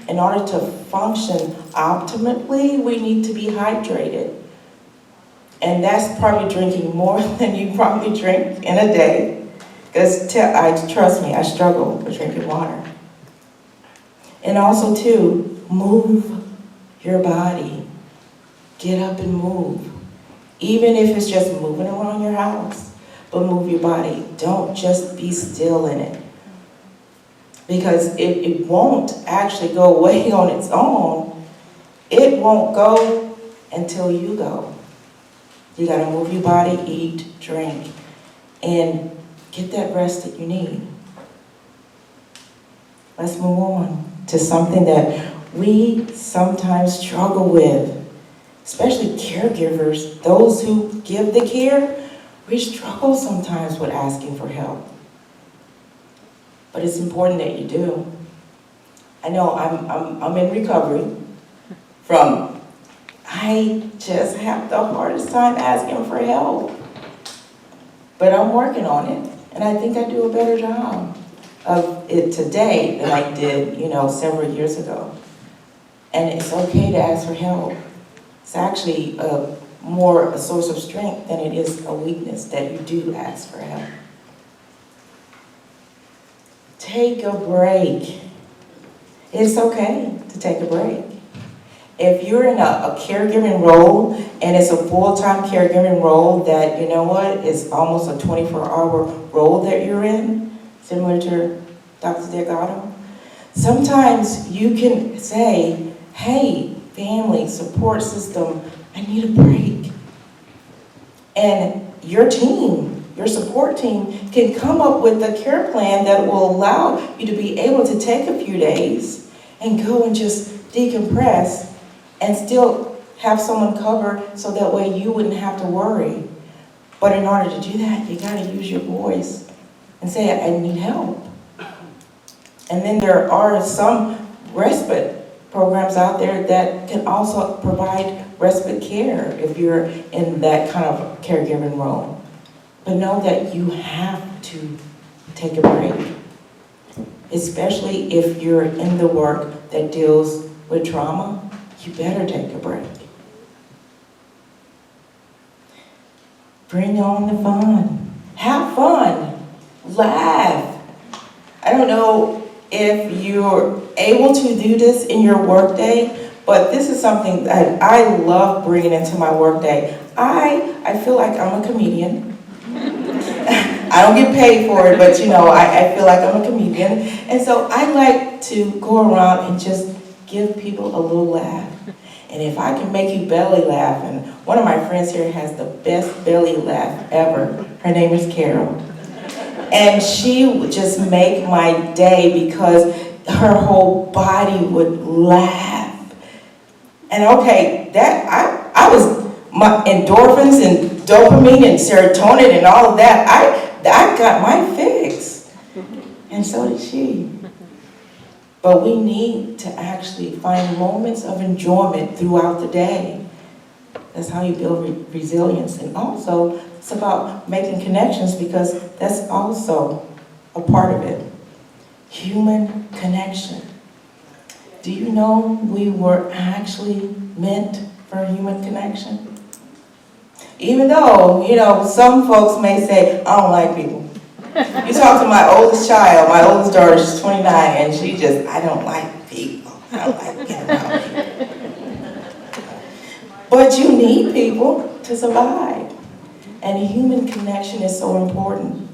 Speaker 3: In order to function optimally, we need to be hydrated. And that's probably drinking more than you probably drink in a day. Because trust me, I struggle with drinking water. And also too, move your body. Get up and move. Even if it's just moving around your house. But move your body. Don't just be still in it. Because it won't actually go away on its own. It won't go until you go. You gotta move your body, eat, drink, and get that rest that you need. Let's move on to something that we sometimes struggle with, especially caregivers, those who give the care. We struggle sometimes with asking for help. but it's important that you do. I know I'm in recovery from, I just have the hardest time asking for help. But I'm working on it, and I think I do a better job of it today than I did, several years ago. And it's okay to ask for help. It's actually more a source of strength than it is a weakness that you do ask for help. Take a break. It's okay to take a break. If you're in a caregiving role, and it's a full-time caregiving role that, is almost a 24-hour role that you're in, similar to Dr. Delgado, sometimes you can say, hey, family, support system, I need a break. And your team, your support team, can come up with a care plan that will allow you to be able to take a few days and go and just decompress and still have someone cover so that way you wouldn't have to worry. But in order to do that, you gotta use your voice and say, I need help. And then there are some respite programs out there that can also provide respite care if you're in that kind of caregiving role. But know that you have to take a break, especially if you're in the work that deals with trauma. You better take a break. Bring on the fun. Have fun. Laugh. I don't know if you're able to do this in your workday, but this is something that I love bringing into my workday. I feel like I'm a comedian. I don't get paid for it, but I feel like I'm a comedian. And so I like to go around and just give people a little laugh. And if I can make you belly laugh, and one of my friends here has the best belly laugh ever. Her name is Carol. And she would just make my day because her whole body would laugh. And okay, that I was, my endorphins and dopamine and serotonin and all of that, I got my fix. And so did she. But we need to actually find moments of enjoyment throughout the day. That's how you build resilience. And also, it's about making connections because that's also a part of it. Human connection. Do you know we were actually meant for human connection? Even though, some folks may say, I don't like people. You talk to my oldest child, my oldest daughter, she's 29, and she just, I don't like people. I don't like being around people. But you need people to survive. And human connection is so important.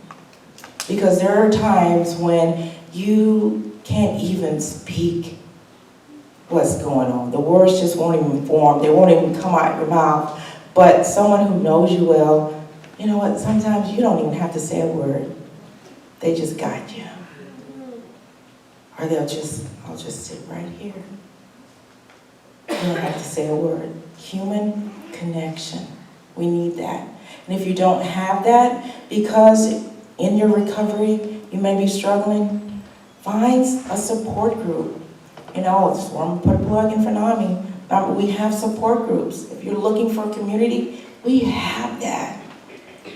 Speaker 3: Because there are times when you can't even speak what's going on. The words just won't even form. They won't even come out your mouth. But someone who knows you well, you know what, sometimes you don't even have to say a word. They just got you. Or I'll just sit right here. You don't have to say a word. Human connection. We need that. And if you don't have that, because in your recovery you may be struggling, find a support group. I'm going to put a plug in for NAMI. We have support groups. If you're looking for a community, we have that.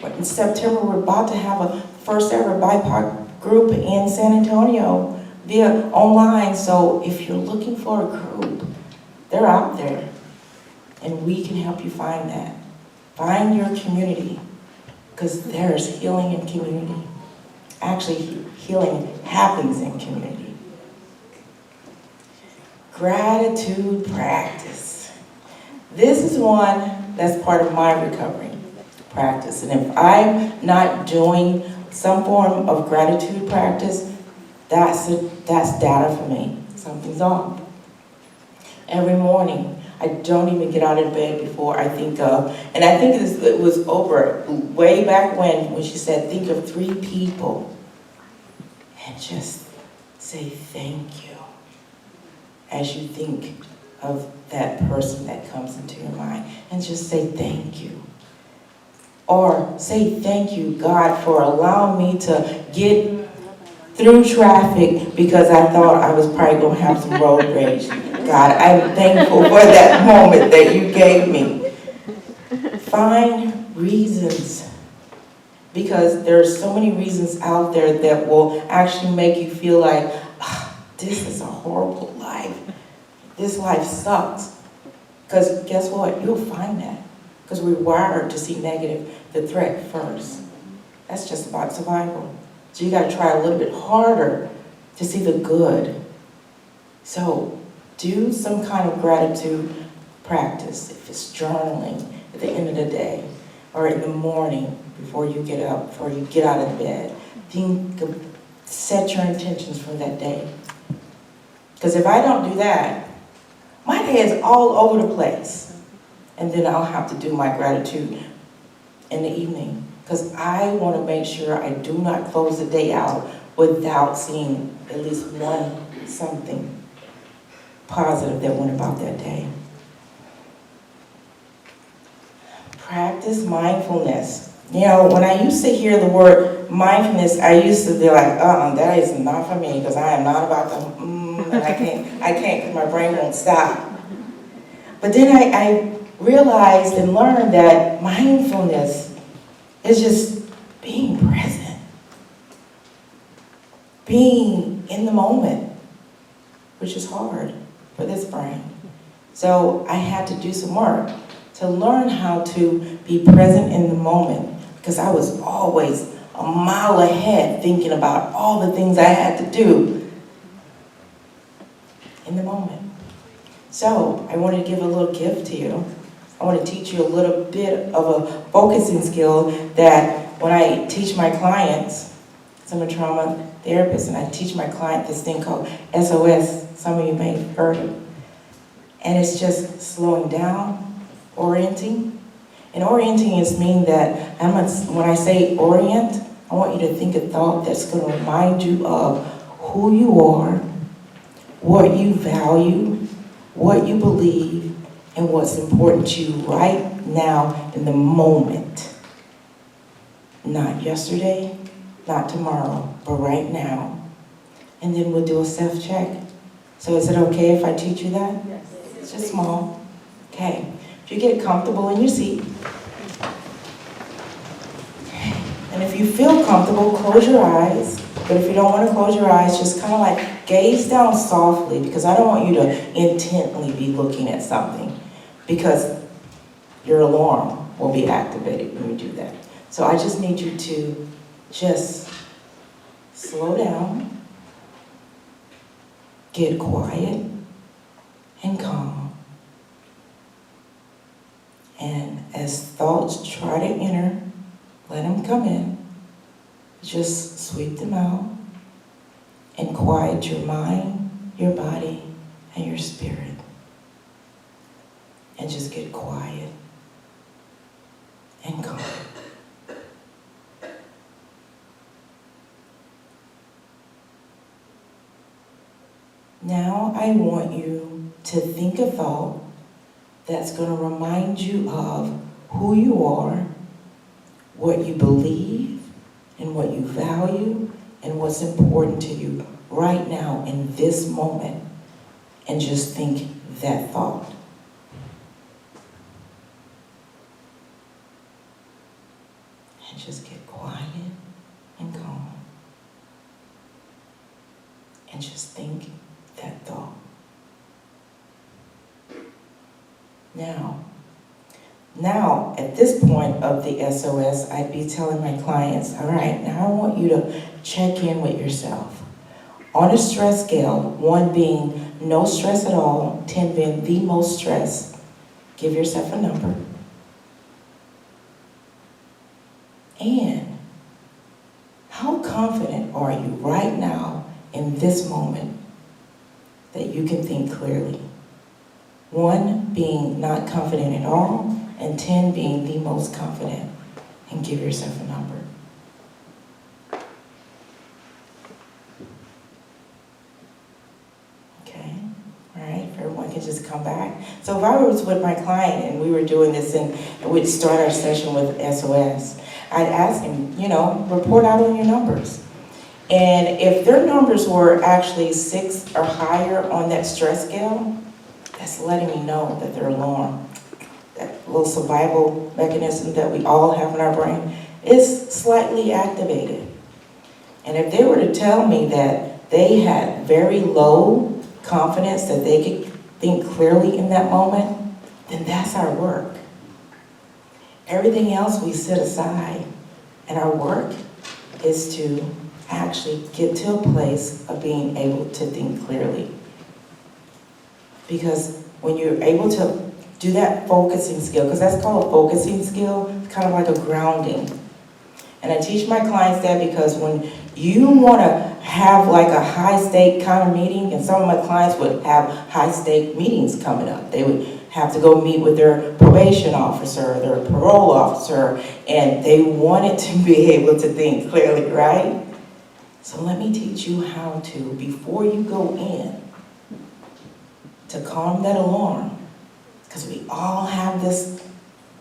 Speaker 3: But in September, we're about to have a first ever BIPOC group in San Antonio via online. So if you're looking for a group, they're out there. And we can help you find that. Find your community, because there's healing in community. Actually, healing happens in community. Gratitude practice. This is one that's part of my recovery practice. And if I'm not doing some form of gratitude practice, that's data for me. Something's off. Every morning, I don't even get out of bed before I think of, and I think it was Oprah way back when she said, think of 3 people and just say thank you as you think of that person that comes into your mind, and just say thank you. Or say thank you, God, for allowing me to get through traffic because I thought I was probably going to have some road rage. God, I'm thankful for that moment that you gave me. Find reasons, because there's so many reasons out there that will actually make you feel like, this is a horrible life. This life sucks. Because guess what? You'll find that. Because we're wired to see negative, the threat first. That's just about survival. So you got to try a little bit harder to see the good. So do some kind of gratitude practice. If it's journaling at the end of the day or in the morning before you get up, before you get out of bed. Set your intentions for that day. Because if I don't do that, my day is all over the place. And then I'll have to do my gratitude in the evening. Because I want to make sure I do not close the day out without seeing at least something positive that went about that day. Practice mindfulness. You know, when I used to hear the word mindfulness, I used to be like, that is not for me, because I am not about to, and I can't, because my brain won't stop. But then I realized and learned that mindfulness is just being present, being in the moment, which is hard for this brain. So I had to do some work to learn how to be present in the moment, because I was always a mile ahead thinking about all the things I had to do in the moment. So I wanted to give a little gift to you. I want to teach you a little bit of a focusing skill that when I teach my clients, I'm a trauma therapist, and I teach my client this thing called SOS. Some of you may have heard of it. And it's just slowing down, orienting. And orienting is mean that when I say orient, I want you to think a thought that's going to remind you of who you are, what you value, what you believe, and what's important to you right now in the moment. Not yesterday, not tomorrow, but right now. And then we'll do a self-check. So is it okay if I teach you that?
Speaker 4: Yes.
Speaker 3: It's just small. Okay. If you get comfortable in your seat, and if you feel comfortable, close your eyes. But if you don't want to close your eyes, just kind of like gaze down softly, because I don't want you to intently be looking at something, because your alarm will be activated when you do that. So I just need you to just slow down, get quiet, and calm. And as thoughts try to enter, let them come in. Just sweep them out and quiet your mind, your body, and your spirit. And just get quiet and calm. Now I want you to think a thought that's going to remind you of who you are, what you believe, and what you value, and what's important to you right now in this moment. And just think that thought. And just get quiet and calm. And just think that thought. Now, at this point of the SOS, I'd be telling my clients, all right, now I want you to check in with yourself. On a stress scale, 1 being no stress at all, 10 being the most stress, give yourself a number. And how confident are you right now in this moment that you can think clearly? 1 being not confident at all, and 10 being the most confident. And give yourself a number. Okay, all right, if everyone can just come back. So if I was with my client and we were doing this and we'd start our session with SOS, I'd ask him, report out on your numbers. And if their numbers were actually 6 or higher on that stress scale, that's letting me know that they're alarmed. That little survival mechanism that we all have in our brain is slightly activated. And if they were to tell me that they had very low confidence that they could think clearly in that moment, then that's our work. Everything else we set aside, and our work is to actually get to a place of being able to think clearly. Because when you're able to do that focusing skill, because that's called a focusing skill, it's kind of like a grounding. And I teach my clients that because when you want to have like a high stake kind of meeting, and some of my clients would have high stake meetings coming up. They would have to go meet with their probation officer, their parole officer, and they wanted to be able to think clearly, right? So let me teach you how to, before you go in, to calm that alarm, because we all have this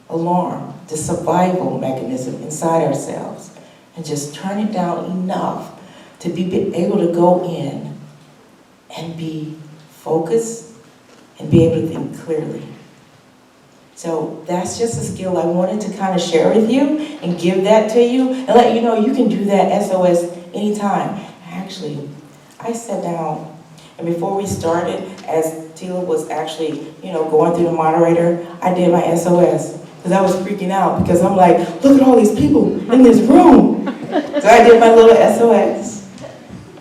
Speaker 3: alarm, this survival mechanism inside ourselves, and just turn it down enough to be able to go in and be focused and be able to think clearly. So that's just a skill I wanted to kind of share with you and give that to you and let you know you can do that SOS anytime. Actually, I sat down, and before we started, as Tila was actually, going through the moderator, I did my SOS. Because I was freaking out, because I'm like, look at all these people in this room. So I did my little SOS.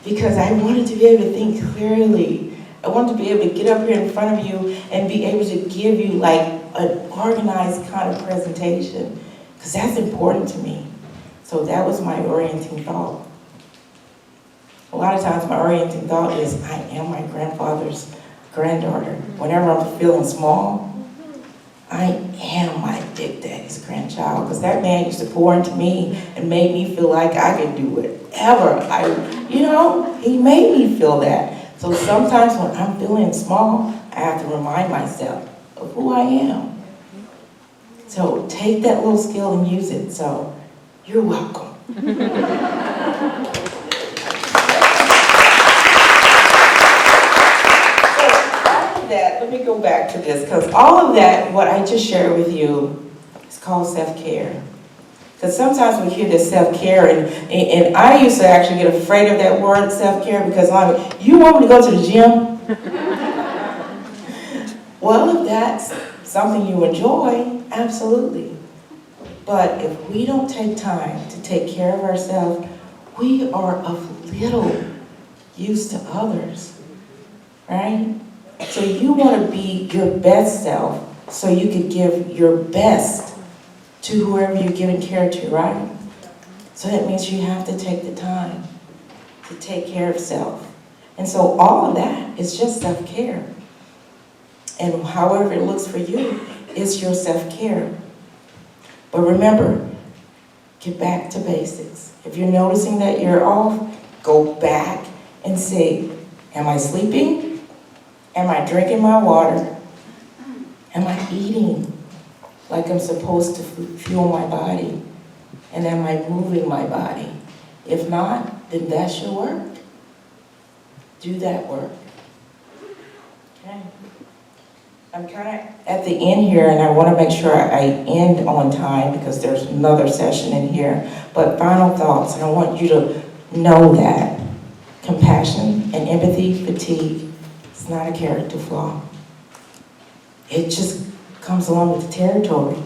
Speaker 3: Because I wanted to be able to think clearly. I wanted to be able to get up here in front of you and be able to give you like an organized kind of presentation. Because that's important to me. So that was my orienting thought. A lot of times my orienting thought is, I am my grandfather's granddaughter. Whenever I'm feeling small, I am my big daddy's grandchild, because that man used to pour into me and made me feel like I could do whatever. He made me feel that. So sometimes when I'm feeling small, I have to remind myself of who I am. So take that little skill and use it. So you're welcome. That, let me go back to this, because all of that, what I just shared with you, is called self-care. Because sometimes we hear this self-care, and I used to actually get afraid of that word self-care, because I'm like, you want me to go to the gym? Well, if that's something you enjoy, absolutely. But if we don't take time to take care of ourselves, we are of little use to others, right? So you want to be your best self so you can give your best to whoever you're giving care to, right? So that means you have to take the time to take care of self. And so all of that is just self-care. And however it looks for you, it's your self-care. But remember, get back to basics. If you're noticing that you're off, go back and say, am I sleeping? Am I drinking my water? Am I eating like I'm supposed to fuel my body? And am I moving my body? If not, then that's your work. Do that work. Okay. I'm kind of at the end here, and I want to make sure I end on time because there's another session in here. But final thoughts, and I want you to know that compassion and empathy fatigue, it's not a character flaw. It just comes along with the territory.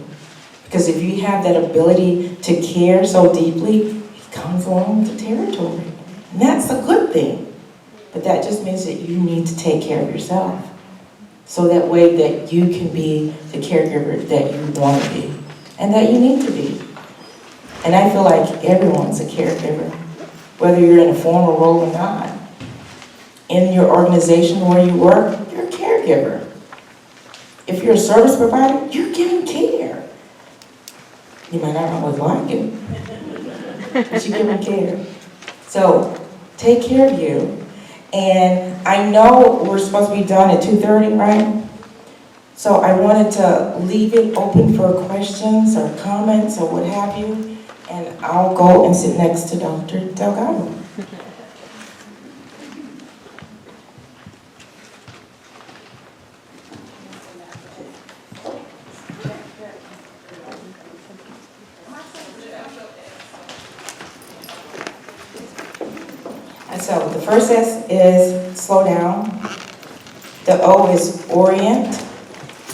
Speaker 3: Because if you have that ability to care so deeply, it comes along with the territory. And that's a good thing. But that just means that you need to take care of yourself. So that way that you can be the caregiver that you want to be. And that you need to be. And I feel like everyone's a caregiver. Whether you're in a formal role or not. In your organization where you work, you're a caregiver. If you're a service provider, you're giving care. You might not always like it, but you're giving care. So take care of you. And I know we're supposed to be done at 2:30, right? So I wanted to leave it open for questions or comments or what have you. And I'll go and sit next to Dr. Delgado. So the first S is slow down. The O is orient.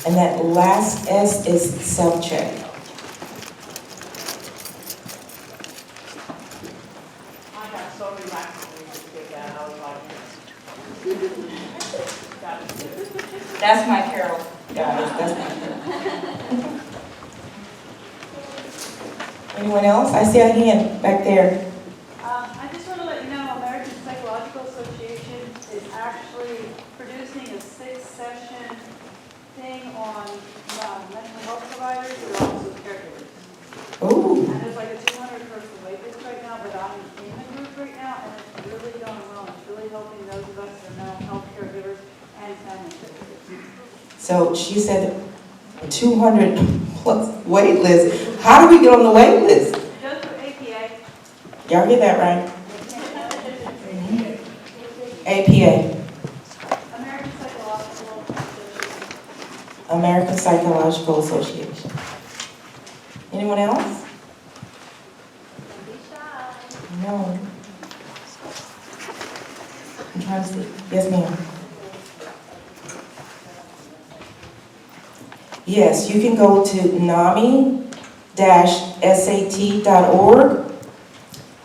Speaker 3: And that last S is self-check.
Speaker 4: I got so relaxed when we just did that. I was like, that was good.
Speaker 3: That's my Carol, guys. That's my Carol. Anyone else? I see a hand back there.
Speaker 5: I just want to let you know, American Psychological Association is actually producing a 6-session thing on mental health providers and also caregivers.
Speaker 3: Ooh,
Speaker 5: And there's like a 200-person wait list right now, but I'm in the group right now, and it's really going well. It's really helping those of us that are mental health caregivers and family caregivers.
Speaker 3: so she said 200 plus wait list. How do we get on the wait list?
Speaker 5: Just for APA.
Speaker 3: Y'all get that right? APA,
Speaker 5: American Psychological Association.
Speaker 3: American Psychological Association. Anyone else? No. I'm trying to see. Yes, ma'am. Yes, you can go to NAMI-SAT.org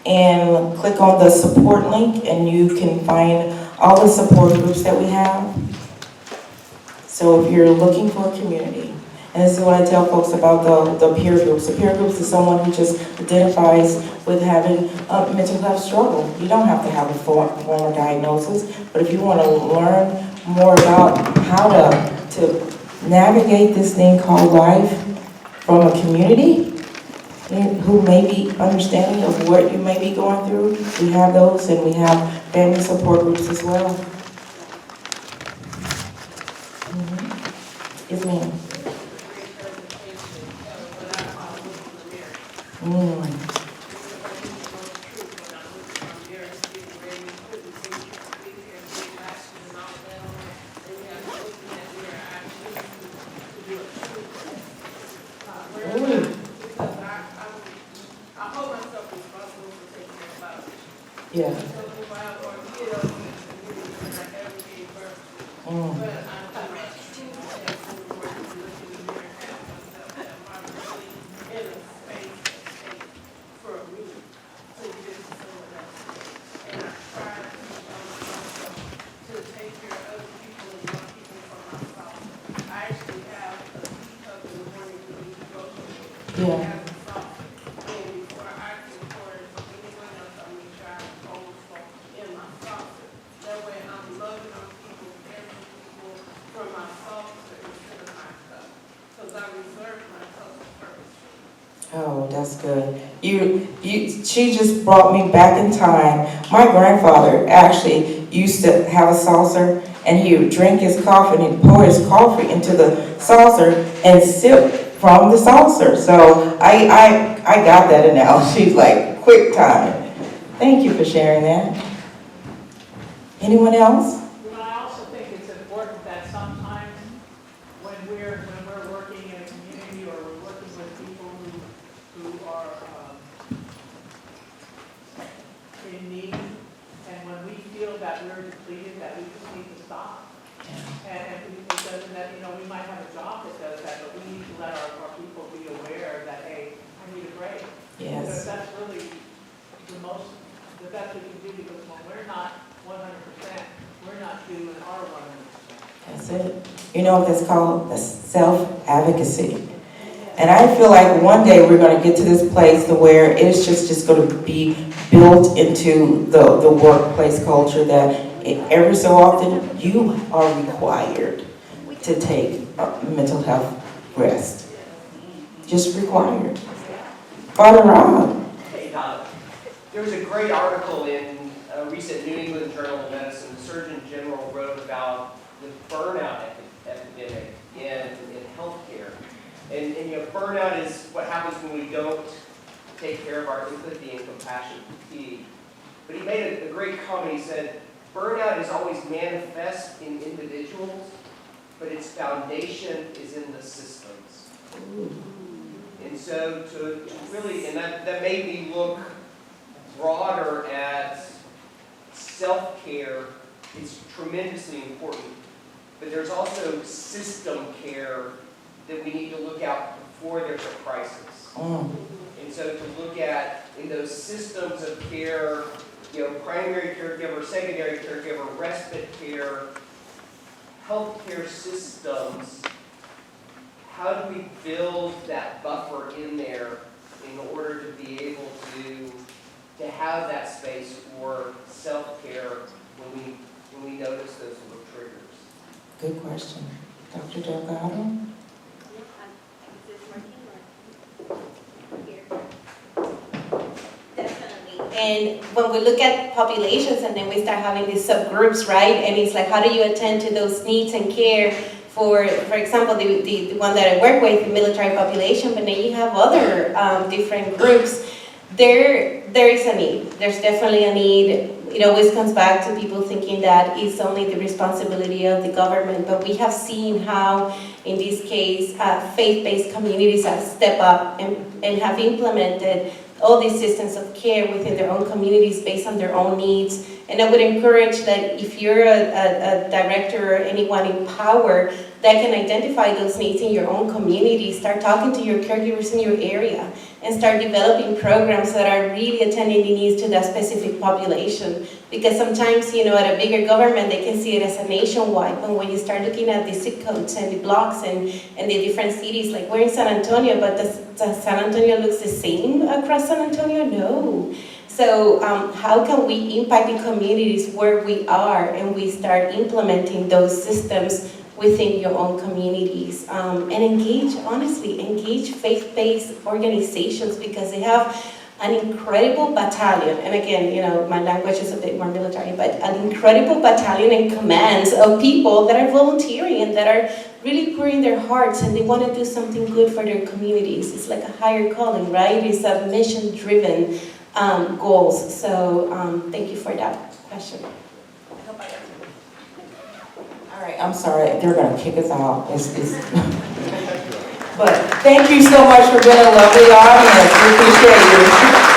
Speaker 3: and click on the support link, and you can find all the support groups that we have. So if you're looking for a community, and this is what I tell folks about the peer groups. The peer groups is someone who just identifies with having a mental health struggle. You don't have to have a formal diagnosis, but if you want to learn more about how to navigate this thing called life from a community who may be understanding of what you may be going through, we have those, and we have family support groups as well. Yes, ma'am. Yeah. Yeah. Oh, that's good. She just brought me back in time. My grandfather actually used to have a saucer, and he would drink his coffee, and he'd pour his coffee into the saucer and sip from the saucer. So I got that analogy, like quick time. Thank you for sharing that. Anyone else?
Speaker 4: But I also think it's important that sometimes when we're working in a community or we're working with people who are in need, and when we feel that we're depleted, that we just need to stop. And it doesn't that, we might have a job that does that, but we need to let our people be aware that, hey, I need a break.
Speaker 3: Yes.
Speaker 4: Because that's really the best we can do, because when we're not 100%, we're not doing our 100%.
Speaker 3: That's it. You know what that's called? That's self-advocacy. And I feel like one day we're going to get to this place to where it's just going to be built into the workplace culture that every so often you are required to take mental health rest. Just required. Father Rob.
Speaker 6: Hey, Donna. There was a great article in a recent New England Journal of Medicine. The Surgeon General wrote about the burnout epidemic in healthcare. And burnout is what happens when we don't take care of our empathy and compassion fatigue. But he made a great comment. He said, burnout is always manifest in individuals, but its foundation is in the systems. And so to really, and that made me look broader at self-care is tremendously important, but there's also system care that we need to look at before there's a crisis. And so to look at, in those systems of care, primary caregiver, secondary caregiver, respite care, healthcare systems, how do we build that buffer in there in order to be able to have that space for self-care when we notice those little triggers?
Speaker 1: Good question. Dr. Delgado?
Speaker 2: And when we look at populations and then we start having these subgroups, right? And it's like, how do you attend to those needs and care for example, the one that I work with, the military population, but then you have other different groups. There is a need. There's definitely a need. It always comes back to people thinking that it's only the responsibility of the government, but we have seen how, in this case, faith-based communities have stepped up and have implemented all these systems of care within their own communities based on their own needs. And I would encourage that if you're a director or anyone in power that can identify those needs in your own community, start talking to your caregivers in your area and start developing programs that are really attending the needs to that specific population. Because sometimes, at a bigger government, they can see it as a nationwide, but when you start looking at the zip codes and the blocks and the different cities, like we're in San Antonio, but does San Antonio looks the same across San Antonio? No. So how can we impact the communities where we are and we start implementing those systems within your own communities, and engage faith-based organizations, because they have an incredible battalion, and again, my language is a bit more military, but an incredible battalion and commands of people that are volunteering and that are really pouring their hearts and they want to do something good for their communities. It's like a higher calling, right? It's a mission-driven goals. So thank you for that question. I hope I answered.
Speaker 1: All right, I'm sorry, they're gonna kick us out. But thank you so much for being a lovely audience. We appreciate you.